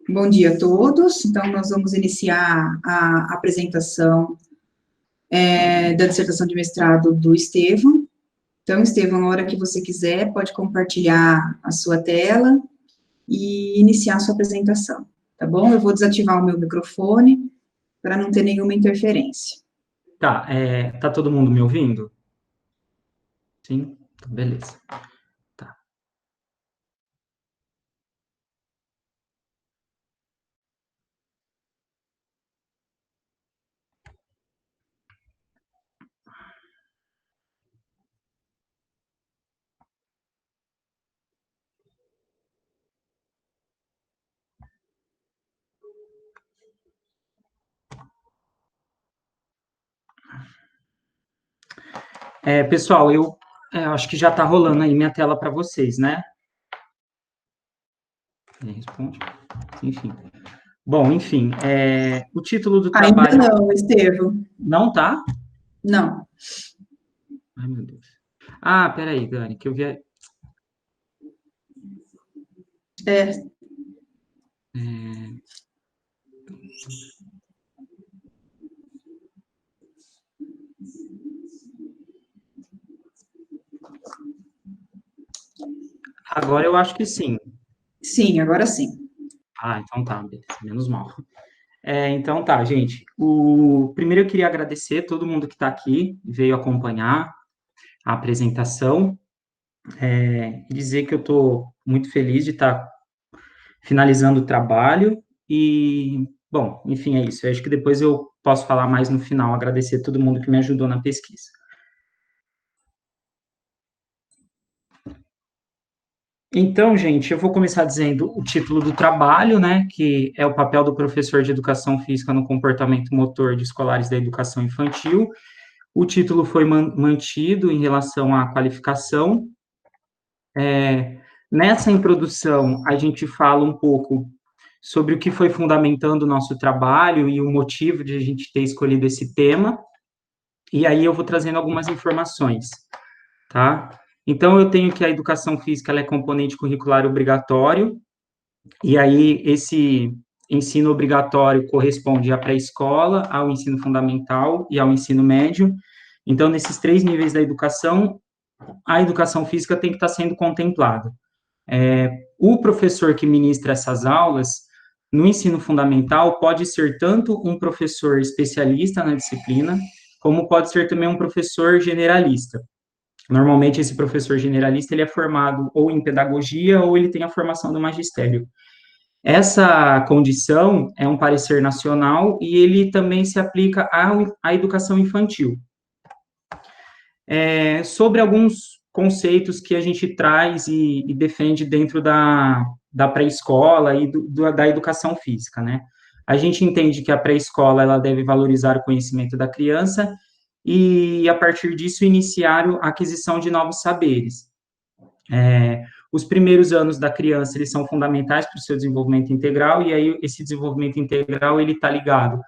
Bom dia a todos. Então, nós vamos iniciar a apresentação da dissertação de mestrado do Estevão. Então, Estevão, na hora que você quiser, pode compartilhar a sua tela e iniciar a sua apresentação, tá bom? Eu vou desativar o meu microfone para não ter nenhuma interferência. Tá todo mundo me ouvindo? Sim? Então, beleza. Tá. Pessoal, eu acho que já está rolando aí minha tela para vocês, né? Responde. Enfim. Bom, enfim, o título do Ainda trabalho... não, Estevão. Não tá? Não. Ai, meu Deus. Ah, peraí, Dani, que eu vi... É, Agora eu acho que sim. sim, agora sim. Ah, então tá, beleza, menos mal. Então tá, gente. Primeiro eu queria agradecer todo mundo que está aqui, veio acompanhar a apresentação, e dizer que eu estou muito feliz de estar finalizando o trabalho e, bom, enfim, é isso. Eu acho que depois eu posso falar mais no final, agradecer a todo mundo que me ajudou na pesquisa. Então, gente, eu vou começar dizendo o título do trabalho, né, que é o papel do professor de educação física no comportamento motor de escolares da educação infantil. O título foi mantido em relação à qualificação. Nessa introdução, a gente fala um pouco sobre o que foi fundamentando o nosso trabalho e o motivo de a gente ter escolhido esse tema. E aí eu vou trazendo algumas informações, tá? Então, eu tenho que a educação física ela é componente curricular obrigatório, e aí esse ensino obrigatório corresponde à pré-escola, ao ensino fundamental e ao ensino médio. Então, nesses três níveis da educação, a educação física tem que estar sendo contemplada. O professor que ministra essas aulas, no ensino fundamental, pode ser tanto um professor especialista na disciplina, como pode ser também um professor generalista. Normalmente, esse professor generalista, ele é formado ou em pedagogia, ou ele tem a formação do magistério. Essa condição é um parecer nacional e ele também se aplica à educação infantil. Sobre alguns conceitos que a gente traz e defende dentro da pré-escola e da educação física, né? A gente entende que a pré-escola ela deve valorizar o conhecimento da criança e, a partir disso, iniciar a aquisição de novos saberes. Os primeiros anos da criança, eles são fundamentais para o seu desenvolvimento integral, e aí esse desenvolvimento integral, ele está ligado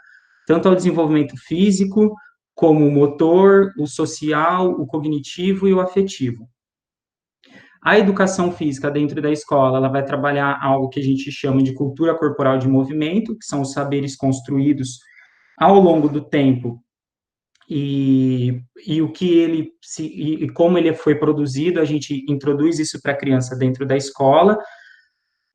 tanto ao desenvolvimento físico, como o motor, o social, o cognitivo e o afetivo. A educação física dentro da escola, ela vai trabalhar algo que a gente chama de cultura corporal de movimento, que são os saberes construídos ao longo do tempo e o que ele e como ele foi produzido, a gente introduz isso para a criança dentro da escola.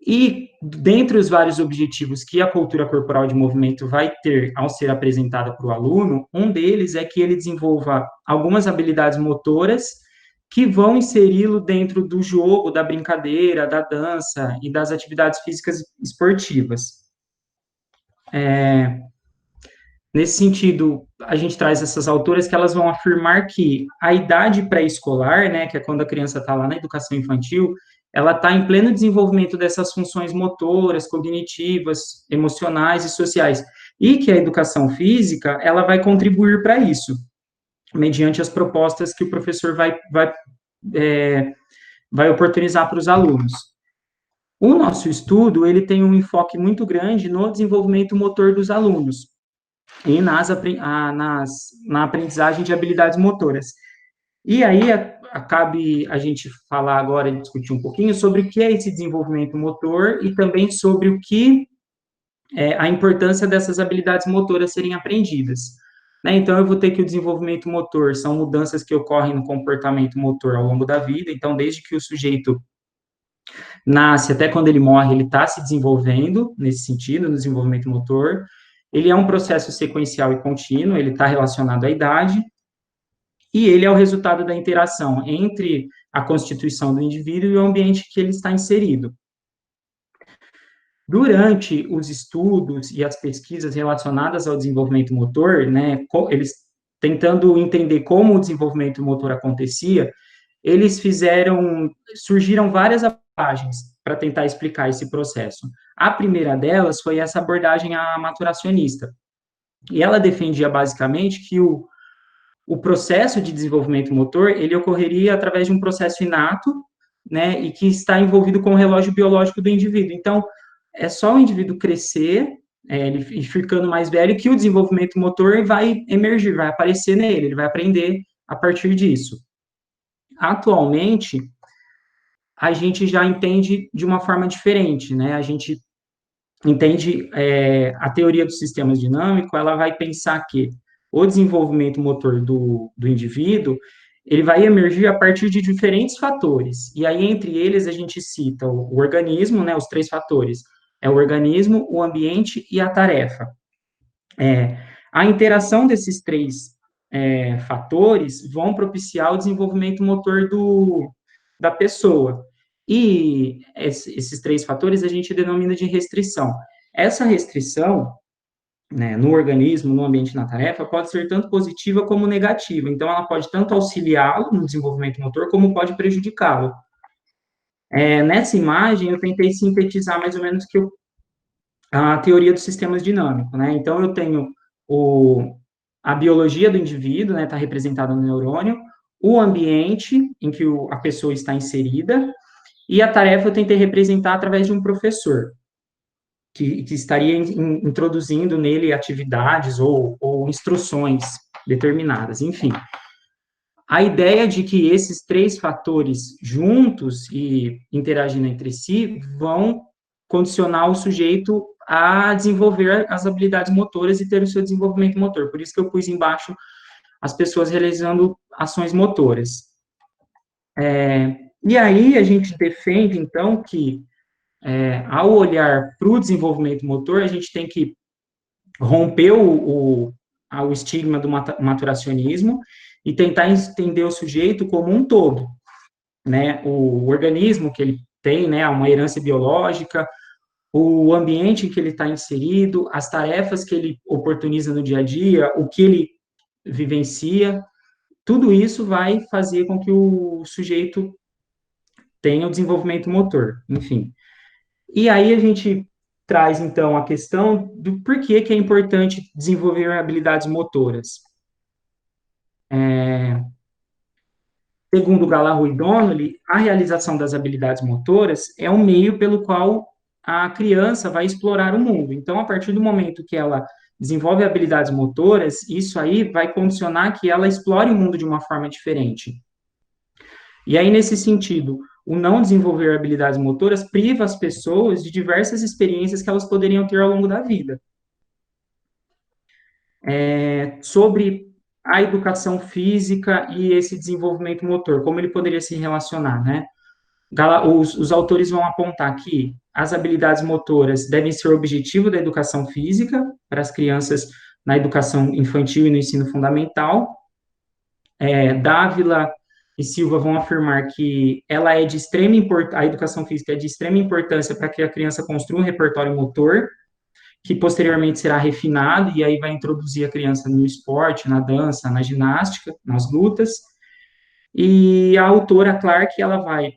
E dentre os vários objetivos que a cultura corporal de movimento vai ter ao ser apresentada para o aluno, um deles é que ele desenvolva algumas habilidades motoras que vão inseri-lo dentro do jogo, da brincadeira, da dança e das atividades físicas esportivas. Nesse sentido, a gente traz essas autoras que elas vão afirmar que a idade pré-escolar, né, que é quando a criança está lá na educação infantil, ela está em pleno desenvolvimento dessas funções motoras, cognitivas, emocionais e sociais, e que a educação física, ela vai contribuir para isso, mediante as propostas que o professor vai oportunizar para os alunos. O nosso estudo, ele tem um enfoque muito grande no desenvolvimento motor dos alunos, e na aprendizagem de habilidades motoras. E aí, cabe a gente falar agora e discutir um pouquinho sobre o que é esse desenvolvimento motor e também sobre o que a importância dessas habilidades motoras serem aprendidas. Né? Então, eu vou ter que o desenvolvimento motor são mudanças que ocorrem no comportamento motor ao longo da vida, então, desde que o sujeito nasce até quando ele morre, ele está se desenvolvendo nesse sentido, no desenvolvimento motor. Ele é um processo sequencial e contínuo, ele está relacionado à idade, e ele é o resultado da interação entre a constituição do indivíduo e o ambiente que ele está inserido. Durante os estudos e as pesquisas relacionadas ao desenvolvimento motor, né, eles tentando entender como o desenvolvimento motor acontecia, eles surgiram várias abordagens para tentar explicar esse processo. A primeira delas foi essa abordagem maturacionista, e ela defendia basicamente que o processo de desenvolvimento motor, ele ocorreria através de um processo inato, né, e que está envolvido com o relógio biológico do indivíduo. Então, é só o indivíduo crescer, ele ficando mais velho, que o desenvolvimento motor vai emergir, vai aparecer nele, ele vai aprender a partir disso. Atualmente, a gente já entende de uma forma diferente, né? A gente entende a teoria dos sistemas dinâmicos, ela vai pensar que o desenvolvimento motor do indivíduo, ele vai emergir a partir de diferentes fatores, e aí entre eles a gente cita o organismo, né, os três fatores, é o organismo, o ambiente e a tarefa. A interação desses três fatores vão propiciar o desenvolvimento motor da pessoa, e esses três fatores a gente denomina de restrição. Essa restrição, né, no organismo, no ambiente, na tarefa, pode ser tanto positiva como negativa. Então, ela pode tanto auxiliá-lo no desenvolvimento motor, como pode prejudicá-lo. Nessa imagem, eu tentei sintetizar mais ou menos a teoria dos sistemas dinâmicos, né? Então, eu tenho a biologia do indivíduo, né, está representada no neurônio, o ambiente em que a pessoa está inserida, e a tarefa eu tentei representar através de um professor, que estaria introduzindo nele atividades ou instruções determinadas, enfim. A ideia de que esses três fatores juntos e interagindo entre si vão condicionar o sujeito a desenvolver as habilidades motoras e ter o seu desenvolvimento motor. Por isso que eu pus embaixo as pessoas realizando ações motoras. E aí a gente defende, então, que ao olhar para o desenvolvimento motor, a gente tem que romper o estigma do maturacionismo e tentar entender o sujeito como um todo, né? O organismo que ele tem, né? Uma herança biológica, o ambiente em que ele está inserido, as tarefas que ele oportuniza no dia a dia, o que ele vivencia, tudo isso vai fazer com que o sujeito tenha o desenvolvimento motor, enfim. E aí a gente traz, então, a questão do porquê que é importante desenvolver habilidades motoras. Segundo Galahu e Donnelly, a realização das habilidades motoras é um meio pelo qual a criança vai explorar o mundo. Então, a partir do momento que ela desenvolve habilidades motoras, isso aí vai condicionar que ela explore o mundo de uma forma diferente. E aí, nesse sentido, o não desenvolver habilidades motoras priva as pessoas de diversas experiências que elas poderiam ter ao longo da vida. Sobre a educação física e esse desenvolvimento motor, como ele poderia se relacionar, né? Os autores vão apontar que as habilidades motoras devem ser o objetivo da educação física para as crianças na educação infantil e no ensino fundamental. Dávila e Silva vão afirmar que ela é de extrema importância, a educação física é de extrema importância para que a criança construa um repertório motor, que posteriormente será refinado, e aí vai introduzir a criança no esporte, na dança, na ginástica, nas lutas. E a autora Clark, ela vai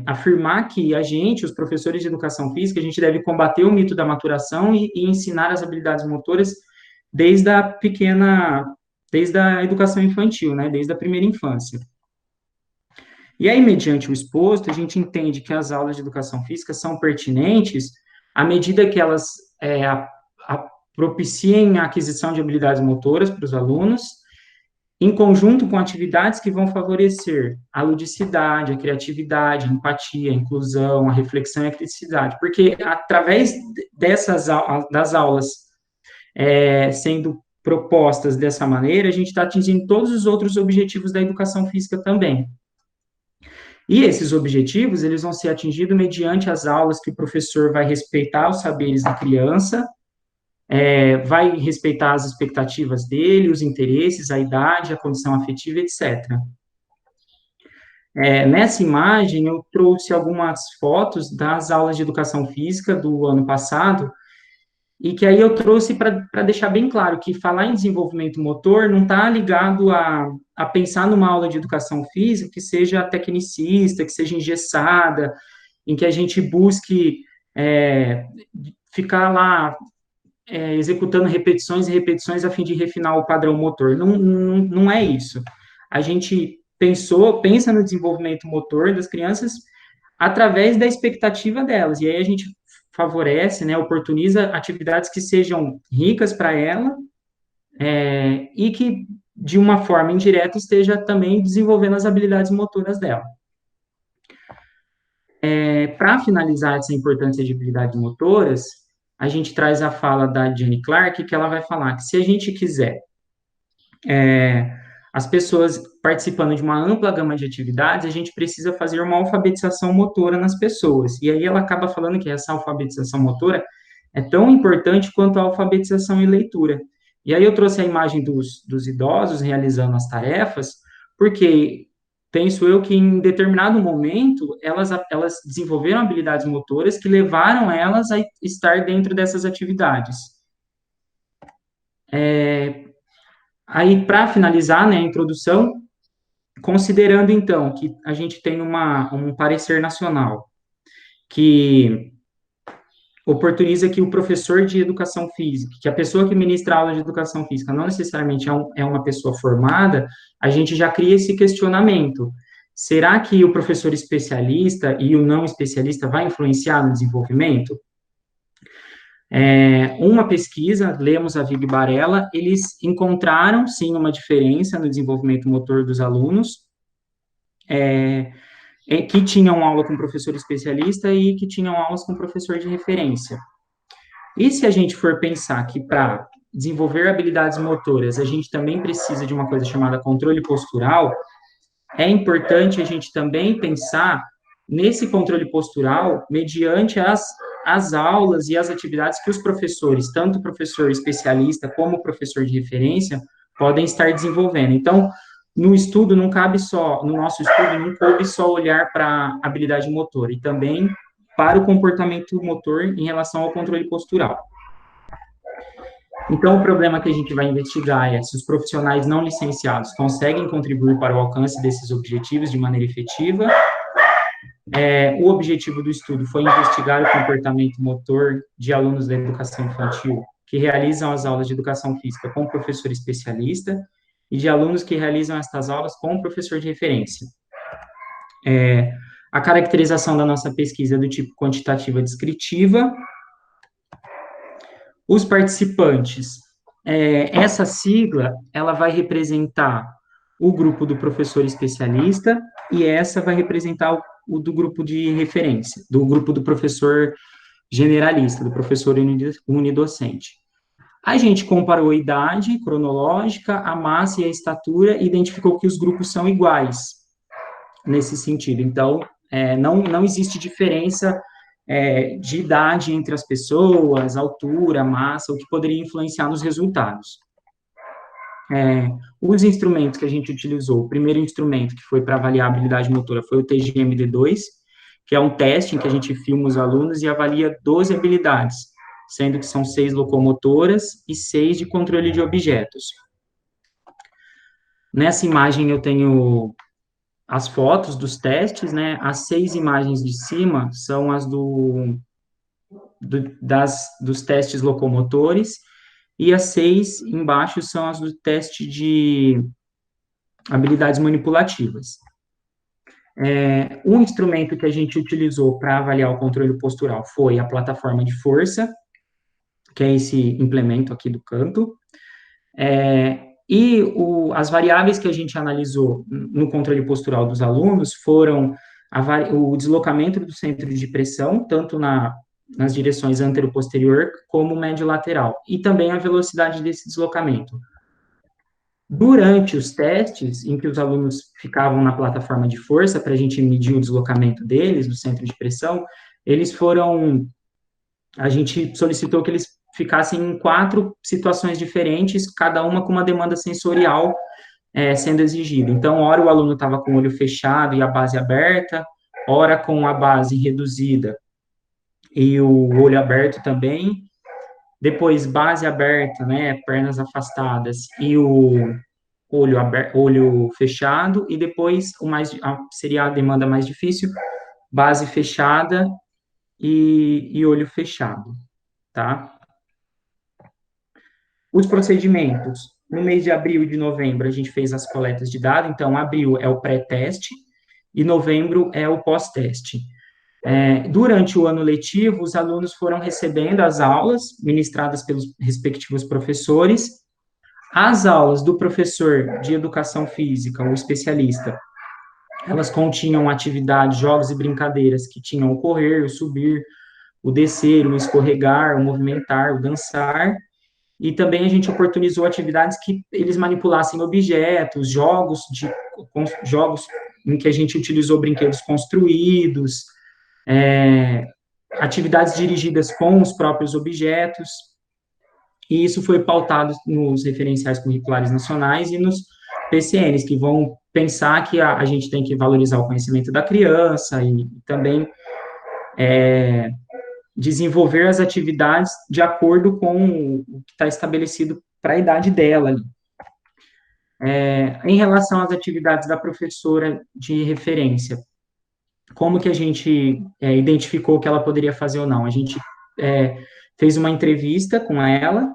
afirmar que a gente, os professores de educação física, a gente deve combater o mito da maturação e ensinar as habilidades motoras desde a educação infantil, né, desde a primeira infância. E aí, mediante o exposto, a gente entende que as aulas de educação física são pertinentes à medida que elas propiciem a aquisição de habilidades motoras para os alunos em conjunto com atividades que vão favorecer a ludicidade, a criatividade, a empatia, a inclusão, a reflexão e a criticidade, porque através das aulas sendo propostas dessa maneira, a gente está atingindo todos os outros objetivos da educação física também. E esses objetivos, eles vão ser atingidos mediante as aulas que o professor vai respeitar os saberes da criança, vai respeitar as expectativas dele, os interesses, a idade, a condição afetiva, etc. Nessa imagem, eu trouxe algumas fotos das aulas de educação física do ano passado, e que aí eu trouxe para deixar bem claro que falar em desenvolvimento motor não está ligado a pensar numa aula de educação física que seja tecnicista, que seja engessada, em que a gente busque ficar lá executando repetições e repetições a fim de refinar o padrão motor. Não é isso. A gente pensa no desenvolvimento motor das crianças através da expectativa delas, e aí a gente favorece, né, oportuniza atividades que sejam ricas para ela, e que, de uma forma indireta, esteja também desenvolvendo as habilidades motoras dela. Para finalizar essa importância de habilidades motoras, a gente traz a fala da Jenny Clark, que ela vai falar que se a gente quiser as pessoas participando de uma ampla gama de atividades, a gente precisa fazer uma alfabetização motora nas pessoas. E aí ela acaba falando que essa alfabetização motora é tão importante quanto a alfabetização em leitura. E aí eu trouxe a imagem dos idosos realizando as tarefas, porque penso eu que em determinado momento elas desenvolveram habilidades motoras que levaram elas a estar dentro dessas atividades. Aí, para finalizar, né, a introdução, considerando, então, que a gente tem um parecer nacional que oportuniza que o professor de educação física, que a pessoa que ministra a aula de educação física não necessariamente é uma pessoa formada, a gente já cria esse questionamento. Será que o professor especialista e o não especialista vai influenciar no desenvolvimento? Uma pesquisa, Lemos, Avigo e Barella, eles encontraram, sim, uma diferença no desenvolvimento motor dos alunos, que tinham aula com professor especialista e que tinham aulas com professor de referência. E se a gente for pensar que para desenvolver habilidades motoras, a gente também precisa de uma coisa chamada controle postural, é importante a gente também pensar nesse controle postural mediante as aulas e as atividades que os professores, tanto o professor especialista como o professor de referência, podem estar desenvolvendo. Então, no nosso estudo, não coube só olhar para a habilidade motora, e também para o comportamento motor em relação ao controle postural. Então, o problema que a gente vai investigar é se os profissionais não licenciados conseguem contribuir para o alcance desses objetivos de maneira efetiva. O objetivo do estudo foi investigar o comportamento motor de alunos da educação infantil que realizam as aulas de educação física com professor especialista e de alunos que realizam estas aulas com o professor de referência. A caracterização da nossa pesquisa é do tipo quantitativa descritiva. Os participantes, essa sigla, ela vai representar o grupo do professor especialista e essa vai representar o do grupo de referência, do grupo do professor generalista, do professor unidocente. A gente comparou a idade cronológica, a massa e a estatura e identificou que os grupos são iguais nesse sentido. Então, não existe diferença de idade entre as pessoas, altura, massa, o que poderia influenciar nos resultados. Os instrumentos que a gente utilizou, o primeiro instrumento que foi para avaliar a habilidade motora foi o TGMD2, que é um teste em que a gente filma os alunos e avalia 12 habilidades, sendo que são 6 locomotoras e 6 de controle de objetos. Nessa imagem eu tenho as fotos dos testes, né? As 6 imagens de cima são as dos testes locomotores, e as 6 embaixo são as do teste de habilidades manipulativas. Um instrumento que a gente utilizou para avaliar o controle postural foi a plataforma de força, que é esse implemento aqui do canto. E as variáveis que a gente analisou no controle postural dos alunos foram o deslocamento do centro de pressão, tanto nas direções antero-posterior como médio-lateral, e também a velocidade desse deslocamento. Durante os testes, em que os alunos ficavam na plataforma de força, para a gente medir o deslocamento deles, do centro de pressão, a gente solicitou que eles ficassem em 4 situações diferentes, cada uma com uma demanda sensorial sendo exigida. Então, ora o aluno estava com o olho fechado e a base aberta, ora com a base reduzida e o olho aberto também, depois base aberta, né, pernas afastadas e o olho fechado, e depois seria a demanda mais difícil, base fechada e olho fechado, tá? Os procedimentos, no mês de abril e de novembro, a gente fez as coletas de dados, então, abril é o pré-teste e novembro é o pós-teste. Durante o ano letivo, os alunos foram recebendo as aulas ministradas pelos respectivos professores. As aulas do professor de educação física, o especialista, elas continham atividades, jogos e brincadeiras que tinham o correr, o subir, o descer, o escorregar, o movimentar, o dançar, e também a gente oportunizou atividades que eles manipulassem objetos, jogos em que a gente utilizou brinquedos construídos, atividades dirigidas com os próprios objetos, e isso foi pautado nos referenciais curriculares nacionais e nos PCNs, que vão pensar que a gente tem que valorizar o conhecimento da criança e também desenvolver as atividades de acordo com o que está estabelecido para a idade dela. Em relação às atividades da professora de referência, como que a gente identificou que ela poderia fazer ou não? A gente fez uma entrevista com ela,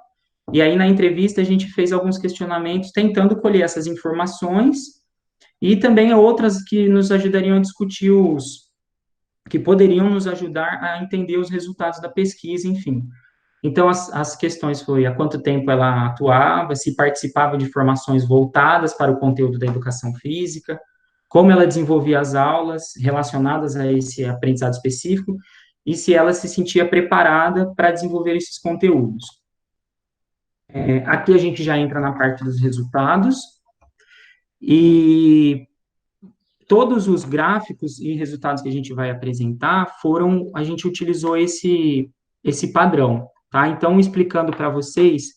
e aí na entrevista a gente fez alguns questionamentos tentando colher essas informações, e também outras que nos ajudariam a discutir que poderiam nos ajudar a entender os resultados da pesquisa, enfim. Então, as questões foi há quanto tempo ela atuava, se participava de formações voltadas para o conteúdo da educação física, como ela desenvolvia as aulas relacionadas a esse aprendizado específico, e se ela se sentia preparada para desenvolver esses conteúdos. Aqui a gente já entra na parte dos resultados, e todos os gráficos e resultados que a gente vai apresentar a gente utilizou esse padrão, tá? Então, explicando para vocês,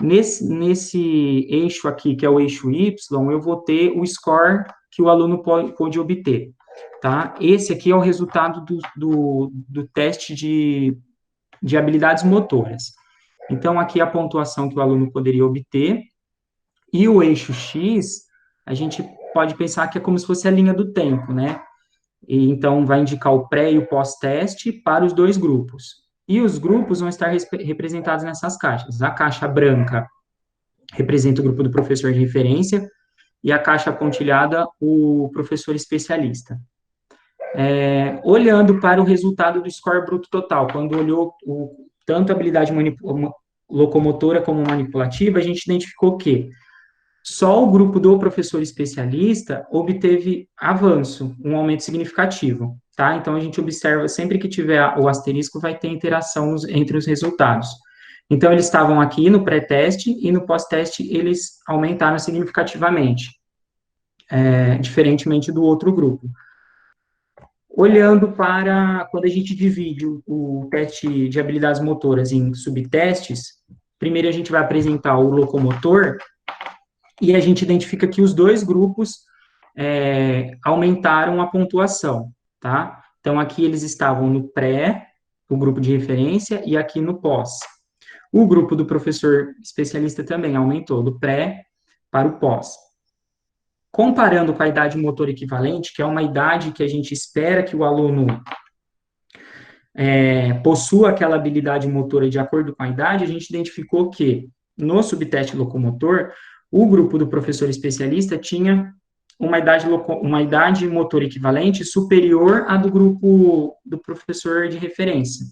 nesse eixo aqui, que é o eixo Y, eu vou ter o score que o aluno pode obter, tá? Esse aqui é o resultado do teste de habilidades motoras. Então, aqui a pontuação que o aluno poderia obter, e o eixo X, a gente pode pensar que é como se fosse a linha do tempo, né? E, então, vai indicar o pré e o pós-teste para os 2 grupos. E os grupos vão estar representados nessas caixas. A caixa branca representa o grupo do professor de referência, e a caixa pontilhada, o professor especialista. Olhando para o resultado do score bruto total, quando olhou tanto a habilidade locomotora como manipulativa, a gente identificou que só o grupo do professor especialista obteve avanço, um aumento significativo, tá? Então, a gente observa, sempre que tiver o asterisco, vai ter interação entre os resultados. Então, eles estavam aqui no pré-teste, e no pós-teste eles aumentaram significativamente, diferentemente do outro grupo. Olhando para, quando a gente divide o teste de habilidades motoras em subtestes, primeiro a gente vai apresentar o locomotor, e a gente identifica que os 2 grupos aumentaram a pontuação, tá? Então, aqui eles estavam no pré, o grupo de referência, e aqui no pós. O grupo do professor especialista também aumentou, do pré para o pós. Comparando com a idade motora equivalente, que é uma idade que a gente espera que o aluno possua aquela habilidade motora de acordo com a idade, a gente identificou que, no subteste locomotor, o grupo do professor especialista tinha uma idade motora equivalente superior à do grupo do professor de referência.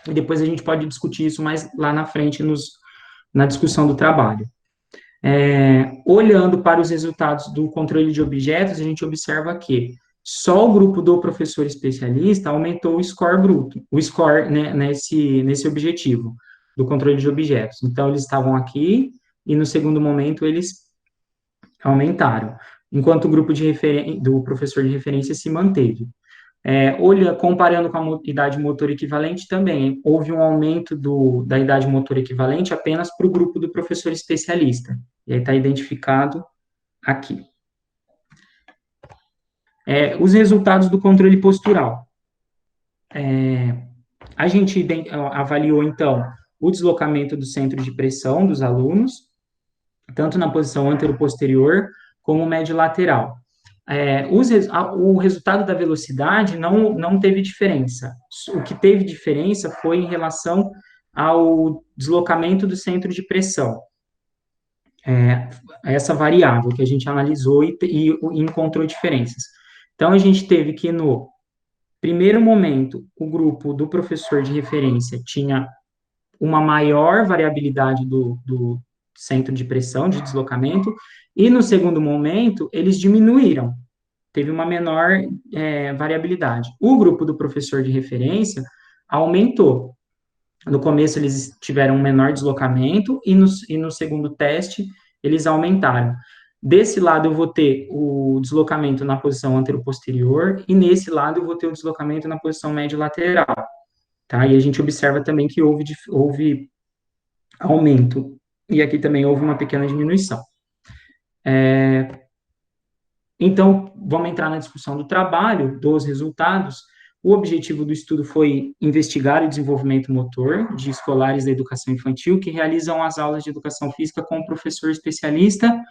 E depois a gente pode discutir isso mais lá na frente, na discussão do trabalho. Olhando para os resultados do controle de objetos, a gente observa que só o grupo do professor especialista aumentou o score bruto, o score, né, nesse objetivo do controle de objetos. Então, eles estavam aqui, e no segundo momento eles aumentaram, enquanto o grupo do professor de referência se manteve. Comparando com a idade motora equivalente também, houve um aumento da idade motora equivalente apenas para o grupo do professor especialista, e aí está identificado aqui. Os resultados do controle postural. A gente avaliou, então, o deslocamento do centro de pressão dos alunos, tanto na posição antero-posterior como médio-lateral. O resultado da velocidade não teve diferença. O que teve diferença foi em relação ao deslocamento do centro de pressão. Essa variável que a gente analisou e encontrou diferenças. Então, a gente teve que, no primeiro momento, o grupo do professor de referência tinha uma maior variabilidade do centro de pressão, de deslocamento, e no segundo momento, eles diminuíram, teve uma menor variabilidade. O grupo do professor de referência aumentou. No começo, eles tiveram um menor deslocamento, e no segundo teste, eles aumentaram. Desse lado, eu vou ter o deslocamento na posição antero-posterior, e nesse lado, eu vou ter o deslocamento na posição médio-lateral. Tá? E a gente observa também que houve aumento, e aqui também houve uma pequena diminuição. Então, vamos entrar na discussão do trabalho, dos resultados. O objetivo do estudo foi investigar o desenvolvimento motor de escolares da educação infantil que realizam as aulas de educação física com um professor especialista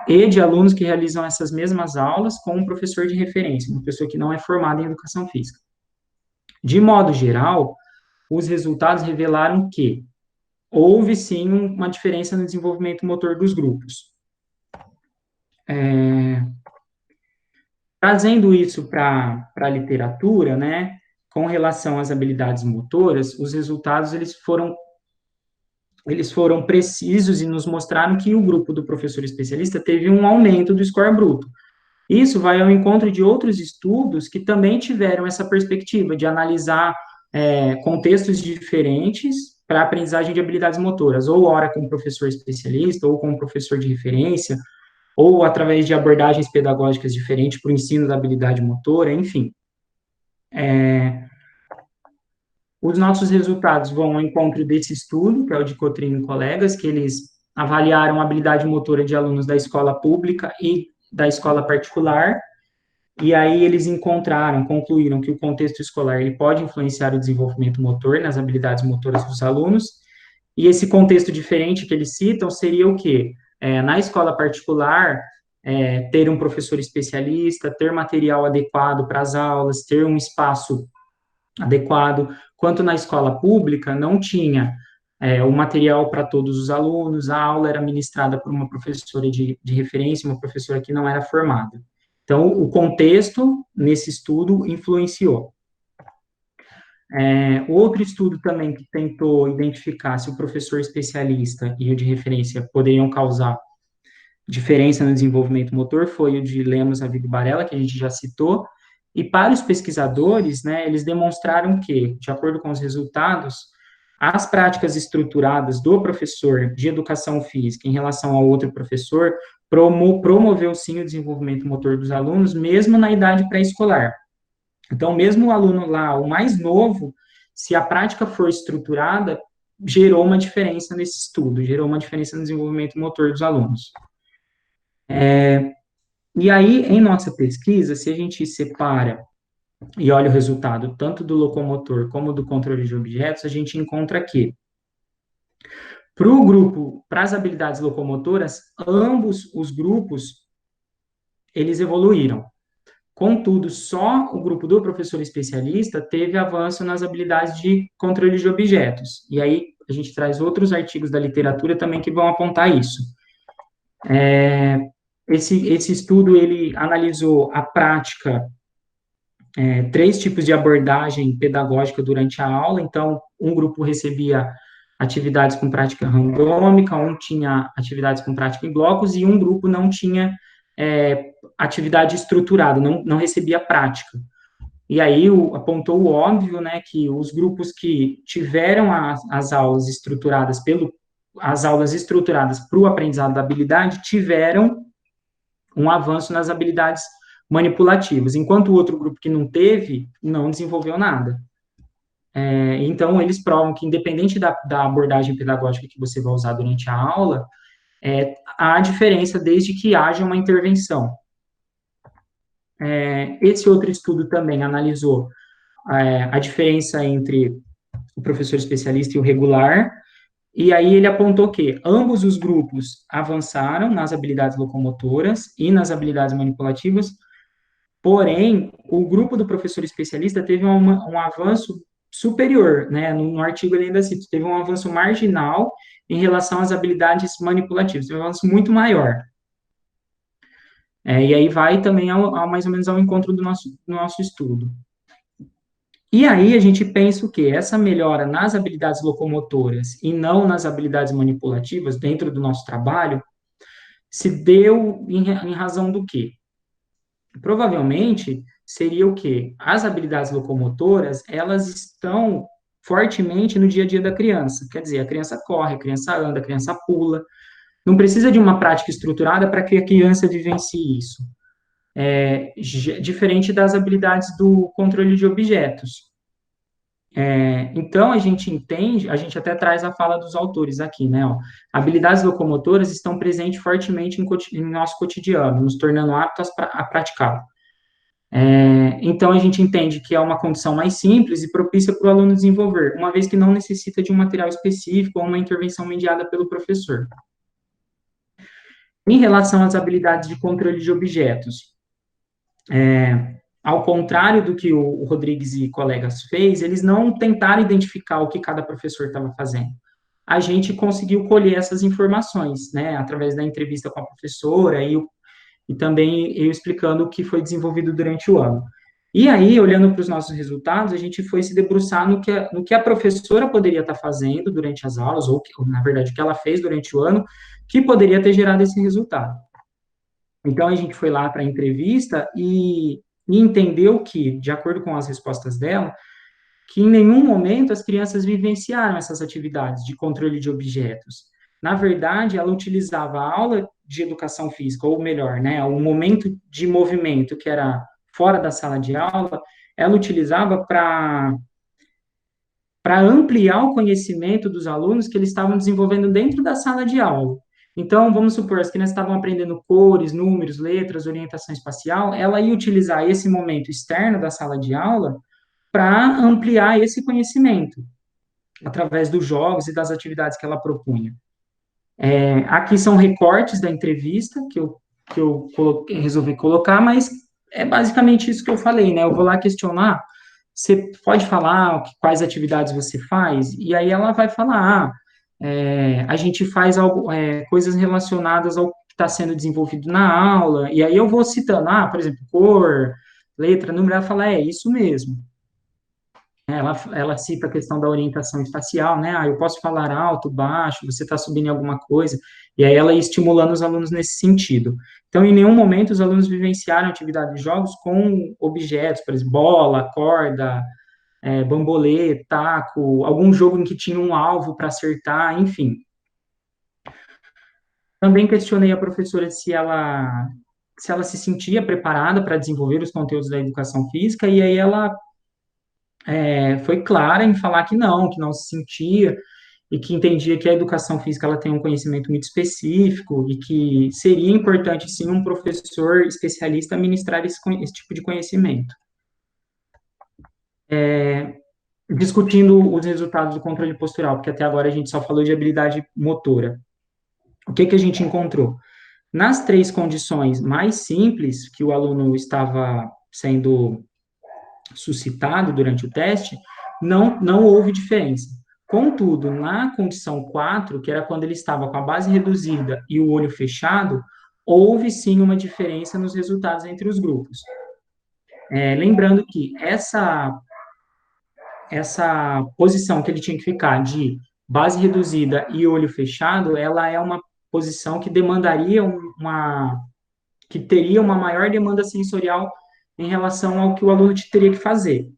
e de alunos que realizam essas mesmas aulas com um professor de referência, uma pessoa que não é formada em educação física. De modo geral, os resultados revelaram que houve, sim, uma diferença no desenvolvimento motor dos grupos. Trazendo isso para a literatura, né, com relação às habilidades motoras, os resultados eles foram precisos e nos mostraram que o grupo do professor especialista teve um aumento do score bruto. Isso vai ao encontro de outros estudos que também tiveram essa perspectiva de analisar contextos diferentes para a aprendizagem de habilidades motoras, ou ora com um professor especialista, ou com um professor de referência, ou através de abordagens pedagógicas diferentes para o ensino da habilidade motora, enfim. Os nossos resultados vão ao encontro desse estudo, que é o de Cotrino e colegas, que eles avaliaram a habilidade motora de alunos da escola pública e da escola particular, e aí eles concluíram que o contexto escolar ele pode influenciar o desenvolvimento motor nas habilidades motoras dos alunos, e esse contexto diferente que eles citam seria o quê? Na escola particular, ter um professor especialista, ter material adequado para as aulas, ter um espaço adequado, quanto na escola pública não tinha o material para todos os alunos, a aula era ministrada por uma professora de referência, uma professora que não era formada. Então, o contexto, nesse estudo, influenciou. Outro estudo também que tentou identificar se o professor especialista e o de referência poderiam causar diferença no desenvolvimento motor foi o de Lemos, Avigo e Barella, que a gente já citou, e para os pesquisadores, né, eles demonstraram que, de acordo com os resultados, as práticas estruturadas do professor de educação física em relação ao outro professor promoveu, sim, o desenvolvimento motor dos alunos, mesmo na idade pré-escolar. Então, mesmo o aluno lá, o mais novo, se a prática for estruturada, gerou uma diferença nesse estudo, gerou uma diferença no desenvolvimento motor dos alunos. E aí, em nossa pesquisa, se a gente separa e olha o resultado tanto do locomotor como do controle de objetos, a gente encontra que, para as habilidades locomotoras, ambos os grupos, eles evoluíram. Contudo, só o grupo do professor especialista teve avanço nas habilidades de controle de objetos. E aí, a gente traz outros artigos da literatura também que vão apontar isso. Esse estudo, ele analisou a prática, 3 tipos de abordagem pedagógica durante a aula. Então, um grupo recebia atividades com prática randômica, um tinha atividades com prática em blocos, e um grupo não tinha atividade estruturada, não recebia prática. E aí apontou o óbvio, né, que os grupos que tiveram as aulas estruturadas para o aprendizado da habilidade tiveram um avanço nas habilidades manipulativas, enquanto o outro grupo que não teve, não desenvolveu nada. Então, eles provam que, independente da abordagem pedagógica que você vai usar durante a aula, há diferença desde que haja uma intervenção. Esse outro estudo também analisou a diferença entre o professor especialista e o regular, e aí ele apontou que ambos os grupos avançaram nas habilidades locomotoras e nas habilidades manipulativas, porém, o grupo do professor especialista teve um avanço superior, né? No artigo ele ainda cita, teve um avanço marginal em relação às habilidades manipulativas, teve um avanço muito maior. E aí vai também mais ou menos ao encontro do nosso estudo. E aí a gente pensa o quê? Essa melhora nas habilidades locomotoras e não nas habilidades manipulativas dentro do nosso trabalho se deu em razão do quê? Provavelmente seria o quê? As habilidades locomotoras, elas estão fortemente no dia a dia da criança. Quer dizer, a criança corre, a criança anda, a criança pula. Não precisa de uma prática estruturada para que a criança vivencie isso. Diferente das habilidades do controle de objetos. Então, a gente entende, a gente até traz a fala dos autores aqui, né? Ó, habilidades locomotoras estão presentes fortemente em nosso cotidiano, nos tornando aptos a praticá-lo. Então, a gente entende que é uma condição mais simples e propícia para o aluno desenvolver, uma vez que não necessita de um material específico ou uma intervenção mediada pelo professor. Em relação às habilidades de controle de objetos, ao contrário do que o Rodrigues e colegas fez, eles não tentaram identificar o que cada professor estava fazendo. A gente conseguiu colher essas informações, né, através da entrevista com a professora e também eu explicando o que foi desenvolvido durante o ano. E aí, olhando para os nossos resultados, a gente foi se debruçar no que a professora poderia estar fazendo durante as aulas, ou, na verdade, o que ela fez durante o ano, que poderia ter gerado esse resultado. Então, a gente foi lá para a entrevista e entendeu que, de acordo com as respostas dela, que em nenhum momento as crianças vivenciaram essas atividades de controle de objetos. Na verdade, ela utilizava a aula de educação física, ou melhor, né, o momento de movimento que era fora da sala de aula, ela utilizava para ampliar o conhecimento dos alunos que eles estavam desenvolvendo dentro da sala de aula. Então, vamos supor, as crianças estavam aprendendo cores, números, letras, orientação espacial, ela ia utilizar esse momento externo da sala de aula para ampliar esse conhecimento, através dos jogos e das atividades que ela propunha. Aqui são recortes da entrevista que eu resolvi colocar, mas é basicamente isso que eu falei, né? Eu vou lá questionar, você pode falar quais atividades você faz? E aí ela vai falar, a gente faz coisas relacionadas ao que está sendo desenvolvido na aula, e aí eu vou citando, por exemplo, cor, letra, número, ela fala, isso mesmo. Ela cita a questão da orientação espacial, né? Eu posso falar alto, baixo, você está subindo em alguma coisa, e aí ela ia estimulando os alunos nesse sentido. Então, em nenhum momento os alunos vivenciaram atividade de jogos com objetos, por exemplo, bola, corda, bambolê, taco, algum jogo em que tinha um alvo para acertar, enfim. Também questionei a professora se ela se sentia preparada para desenvolver os conteúdos da educação física, e aí ela foi clara em falar que não se sentia, e que entendia que a educação física ela tem um conhecimento muito específico, e que seria importante, sim, um professor especialista ministrar esse tipo de conhecimento. Discutindo os resultados do controle postural, porque até agora a gente só falou de habilidade motora. O que a gente encontrou? Nas 3 condições mais simples que o aluno estava sendo suscitado durante o teste, não houve diferença. Contudo, na condição 4, que era quando ele estava com a base reduzida e o olho fechado, houve sim uma diferença nos resultados entre os grupos. Lembrando que essa posição que ele tinha que ficar de base reduzida e olho fechado, ela é uma posição que demandaria que teria uma maior demanda sensorial em relação ao que o aluno teria que fazer,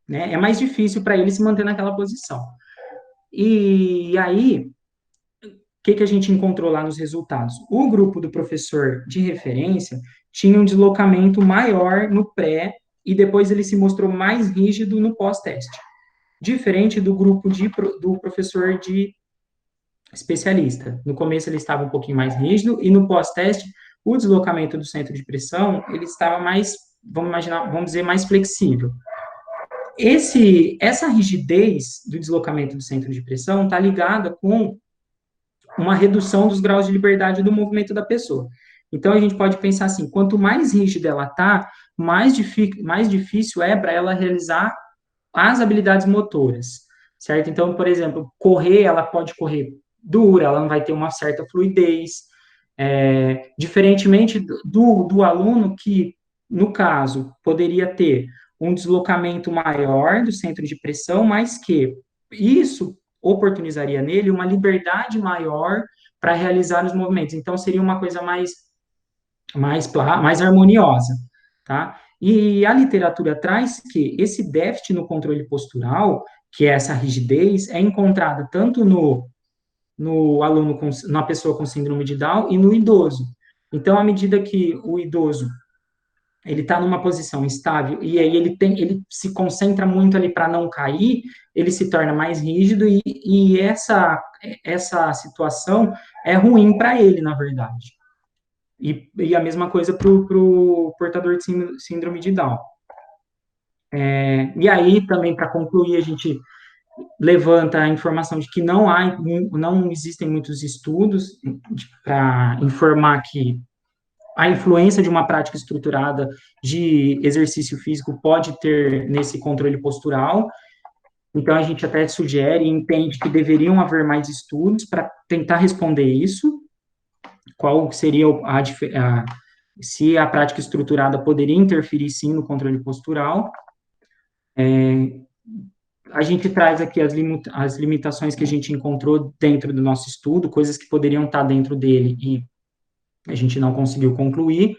né? É mais difícil para ele se manter naquela posição. E aí, que a gente encontrou lá nos resultados? O grupo do professor de referência tinha um deslocamento maior no pré e depois ele se mostrou mais rígido no pós-teste, diferente do grupo do professor de especialista. No começo ele estava um pouquinho mais rígido e no pós-teste o deslocamento do centro de pressão ele estava mais, vamos dizer, mais flexível. Essa rigidez do deslocamento do centro de pressão está ligada com uma redução dos graus de liberdade do movimento da pessoa. Então, a gente pode pensar assim, quanto mais rígida ela está, mais difícil é para ela realizar as habilidades motoras, certo? Então, por exemplo, correr, ela pode correr dura, ela não vai ter uma certa fluidez, diferentemente do aluno que, no caso, poderia ter um deslocamento maior do centro de pressão, mas que isso oportunizaria nele uma liberdade maior para realizar os movimentos. Então, seria uma coisa mais harmoniosa, tá? E a literatura traz que esse déficit no controle postural, que é essa rigidez, é encontrada tanto no aluno, na pessoa com síndrome de Down e no idoso. Então, à medida que o idoso ele está numa posição estável e aí ele se concentra muito ali para não cair, ele se torna mais rígido e essa situação é ruim para ele, na verdade. E a mesma coisa para o portador de síndrome de Down. E aí, também, para concluir, a gente levanta a informação de que não existem muitos estudos para informar que a influência de uma prática estruturada de exercício físico pode ter nesse controle postural. Então, a gente até sugere e entende que deveriam haver mais estudos para tentar responder isso. Qual seria se a prática estruturada poderia interferir, sim, no controle postural. A gente traz aqui as limitações que a gente encontrou dentro do nosso estudo, coisas que poderiam estar dentro dele e a gente não conseguiu concluir.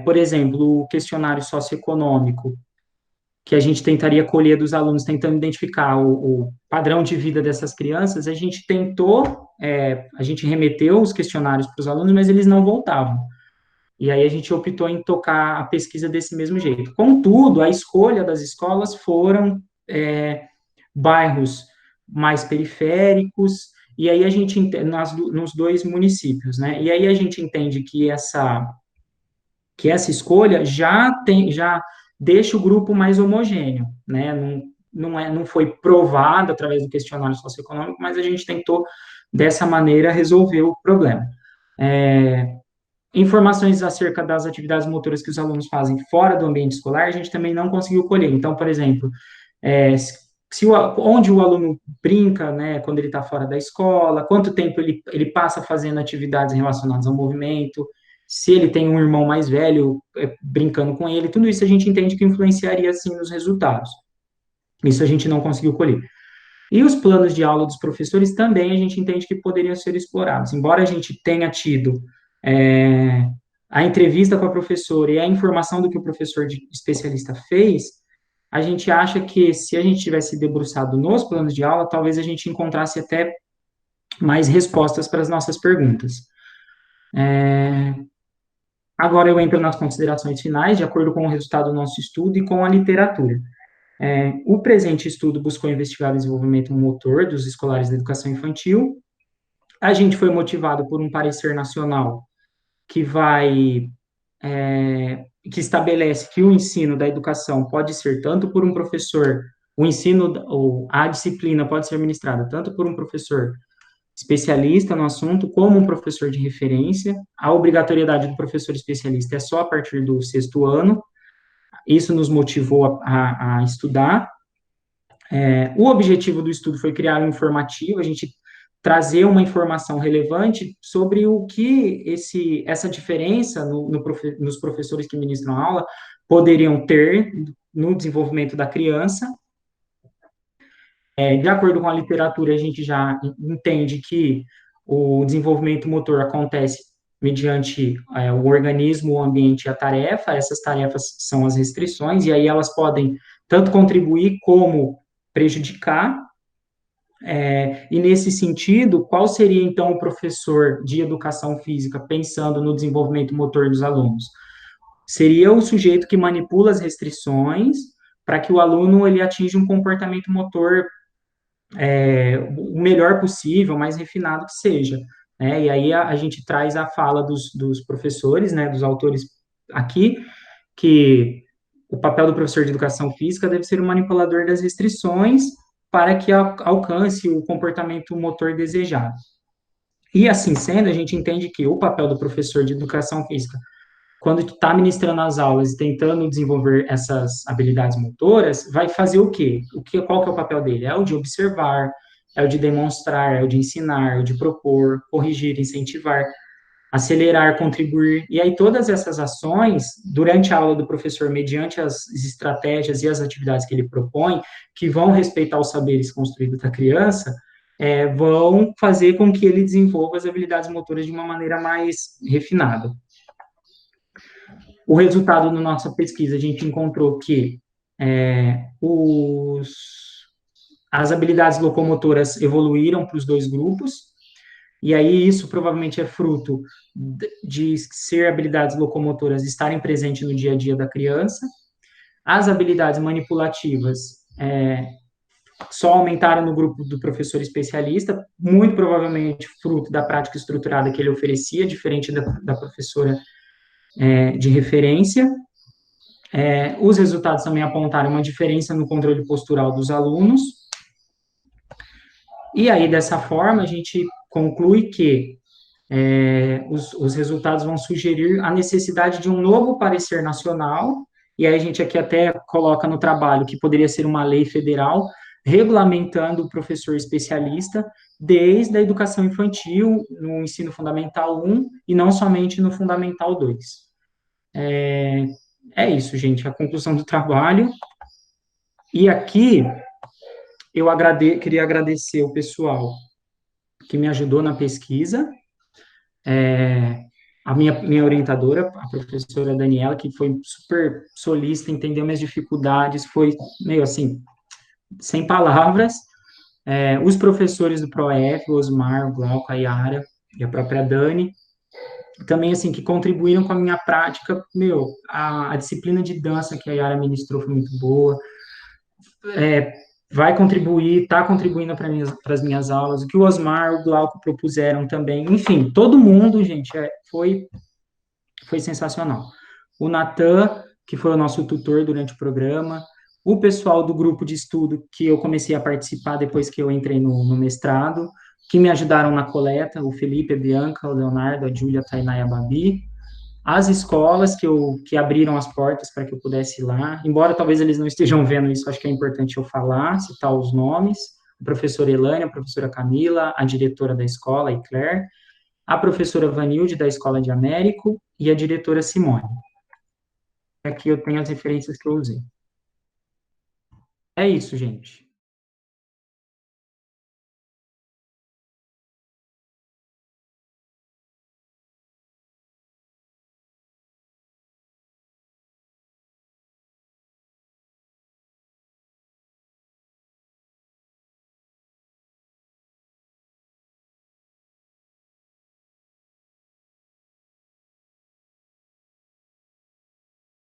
Por exemplo, o questionário socioeconômico, que a gente tentaria colher dos alunos, tentando identificar o padrão de vida dessas crianças, a gente a gente remeteu os questionários para os alunos, mas eles não voltavam. E aí a gente optou em tocar a pesquisa desse mesmo jeito. Contudo, a escolha das escolas foram bairros mais periféricos, e aí a gente, nos dois municípios, né? E aí a gente entende que essa escolha já deixa o grupo mais homogêneo, né? Não foi provado através do questionário socioeconômico, mas a gente tentou, dessa maneira, resolver o problema. Informações acerca das atividades motoras que os alunos fazem fora do ambiente escolar, a gente também não conseguiu colher. Então, por exemplo, onde o aluno brinca, né, quando ele está fora da escola, quanto tempo ele passa fazendo atividades relacionadas ao movimento, se ele tem um irmão mais velho brincando com ele, tudo isso a gente entende que influenciaria, sim, nos resultados. Isso a gente não conseguiu colher. E os planos de aula dos professores também a gente entende que poderiam ser explorados. Embora a gente tenha tido a entrevista com a professora e a informação do que o professor de especialista fez, a gente acha que se a gente tivesse debruçado nos planos de aula, talvez a gente encontrasse até mais respostas para as nossas perguntas. Agora eu entro nas considerações finais, de acordo com o resultado do nosso estudo e com a literatura. O presente estudo buscou investigar o desenvolvimento motor dos escolares da educação infantil. A gente foi motivado por um parecer nacional que que estabelece que o ensino da educação pode ser tanto por um professor, ou a disciplina pode ser ministrada tanto por um professor especialista no assunto, como um professor de referência. A obrigatoriedade do professor especialista é só a partir do 6º ano. Isso nos motivou a estudar. O objetivo do estudo foi criar um informativo, a gente trazer uma informação relevante sobre o que essa diferença nos professores que ministram a aula poderiam ter no desenvolvimento da criança. De acordo com a literatura, a gente já entende que o desenvolvimento motor acontece mediante o organismo, o ambiente e a tarefa. Essas tarefas são as restrições, e aí elas podem tanto contribuir como prejudicar. E nesse sentido, qual seria então o professor de educação física pensando no desenvolvimento motor dos alunos? Seria o sujeito que manipula as restrições para que o aluno ele atinja um comportamento motor o melhor possível, o mais refinado que seja. Né? E aí a gente traz a fala dos professores, né, dos autores aqui, que o papel do professor de educação física deve ser o manipulador das restrições para que alcance o comportamento motor desejado. E assim sendo, a gente entende que o papel do professor de educação física, quando está ministrando as aulas e tentando desenvolver essas habilidades motoras, vai fazer o quê? Qual que é o papel dele? É o de observar, é o de demonstrar, é o de ensinar, é o de propor, corrigir, incentivar, acelerar, contribuir. E aí todas essas ações, durante a aula do professor, mediante as estratégias e as atividades que ele propõe, que vão respeitar os saberes construídos da criança, vão fazer com que ele desenvolva as habilidades motoras de uma maneira mais refinada. O resultado da nossa pesquisa, a gente encontrou que as habilidades locomotoras evoluíram para os dois grupos, e aí isso provavelmente é fruto de ser habilidades locomotoras estarem presentes no dia a dia da criança. As habilidades manipulativas só aumentaram no grupo do professor especialista, muito provavelmente fruto da prática estruturada que ele oferecia, diferente da professora de referência. Os resultados também apontaram uma diferença no controle postural dos alunos. E aí, dessa forma, a gente conclui que os resultados vão sugerir a necessidade de um novo parecer nacional, e aí a gente aqui até coloca no trabalho que poderia ser uma lei federal regulamentando o professor especialista desde a educação infantil, no ensino fundamental 1 e não somente no fundamental 2. É isso, gente, a conclusão do trabalho. E aqui eu queria agradecer o pessoal que me ajudou na pesquisa, a minha orientadora, a professora Daniela, que foi super solícita, entendeu minhas dificuldades, foi meio assim, sem palavras, os professores do ProF, o Osmar, o Glauco, a Yara e a própria Dani, também, assim, que contribuíram com a minha prática. A disciplina de dança que a Yara ministrou foi muito boa, vai contribuir, está contribuindo para as minhas aulas, o que o Osmar, o Glauco propuseram também, enfim, todo mundo, gente, foi sensacional. O Natan, que foi o nosso tutor durante o programa, o pessoal do grupo de estudo que eu comecei a participar depois que eu entrei no mestrado, que me ajudaram na coleta, o Felipe, a Bianca, o Leonardo, a Júlia, a Tainá e a Babi, as escolas que abriram as portas para que eu pudesse ir lá, embora talvez eles não estejam vendo isso, acho que é importante eu falar, citar os nomes, a professora Elânia, a professora Camila, a diretora da escola, a Claire, a professora Vanilde, da Escola de Américo, e a diretora Simone. Aqui eu tenho as referências que eu usei. É isso, gente.